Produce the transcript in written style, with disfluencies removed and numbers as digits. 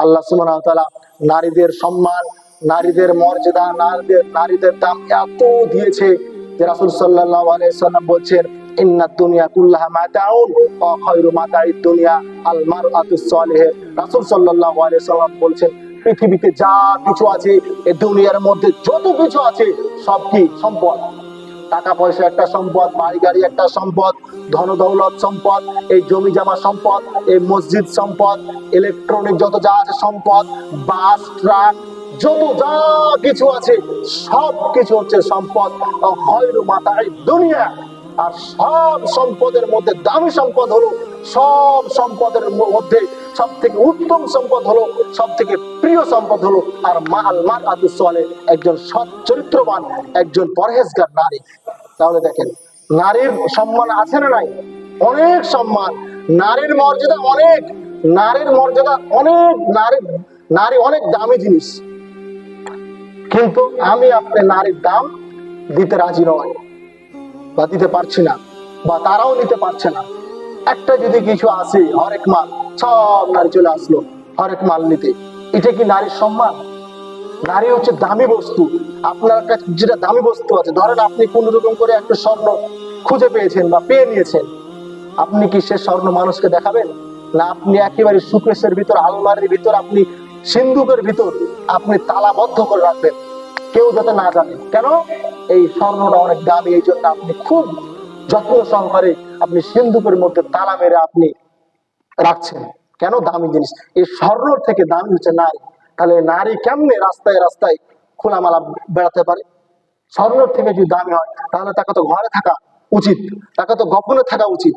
আল্লাহ সুবহানাহু ওয়া তাআলা নারীদের সম্মান, নারীদের মর্যাদা, নারীদের দাম এত দিয়েছে যে রাসূল সাল্লাল্লাহু আলাইহি সাল্লাম বলছেন, ইন্নাদ দুনিয়া কুল্লাহা মাতাউন ওয়া খায়রু মাতাইদ দুনিয়া আল মারআতুস সালিহা। রাসূল সাল্লাল্লাহু আলাইহি সাল্লাম বলছেন, পৃথিবীতে যা কিছু আছে, এই দুনিয়ার মধ্যে যত কিছু আছে সব কি সম্পদ। টাকা পয়সা একটা সম্পদ, বাড়ি গাড়ি একটা সম্পদ, ধন দৌলত সম্পদ, এই জমি জমা সম্পদ, এই মসজিদ সম্পদ, ইলেকট্রনিক যত যা আছে সম্পদ, বাস ট্রাক যত যা কিছু আছে সব কিছু হচ্ছে সম্পদ। খায়রু মাতাইদ দুনিয়া, আর সব সম্পদের মধ্যে দামি সম্পদ হলো, সব সম্পদের মধ্যে সব থেকে উত্তম সম্পদ হলো, সব থেকে প্রিয় সম্পদ হলো আর মারআতুস সালিহ, একজন সৎ চরিত্রবান, একজন পরহেজগার নারী। তাহলে দেখেন নারীর সম্মান আছে না নাই? অনেক সম্মান, নারীর মর্যাদা অনেক, নারীর মর্যাদা অনেক, নারী অনেক দামি জিনিস। কিন্তু আমি আপনি নারীর দাম দিতে রাজি নয় বা দিতে পারছি না, বা তারাও নিতে পারছে না। একটা যদি কিছু আসে হরেক মাল, সব নারী চলে আসলো হরেক মাল নিতে, এটা কি নারীর সম্মান? নারী হচ্ছে দামি বস্তু। আপনার কাছে যেটা দামি বস্তু আছে, ধরেন আপনি কোন রকম করে একটা স্বর্ণ খুঁজে পেয়েছেন বা পেয়ে নিয়েছেন, আপনি কি সে স্বর্ণ মানুষকে দেখাবেন? না আপনি একেবারে সুকেশের ভিতর, আলমারির ভিতর, আপনি সিন্ধুকের ভিতর আপনি তালাবদ্ধ করে রাখবেন, কেউ যাতে না জানে। কেন? এই স্বর্ণটা অনেক দামি, এই জন্য আপনি খুব যত্ন সহকারে আপনি সিন্ধুকের মধ্যে তালা মেরে আপনি রাখছেন। কেন? দামি জিনিস। এই স্বর্ণ থেকে দামি হচ্ছে নারী। তাহলে নারী কেমনে রাস্তায় রাস্তায় খোলামেলা বেড়াতে পারে? স্বর্ণ থেকে যদি দামি হয় তাহলে তাকে তো ঘরে থাকা উচিত, তাকে তো গোপনে থাকা উচিত।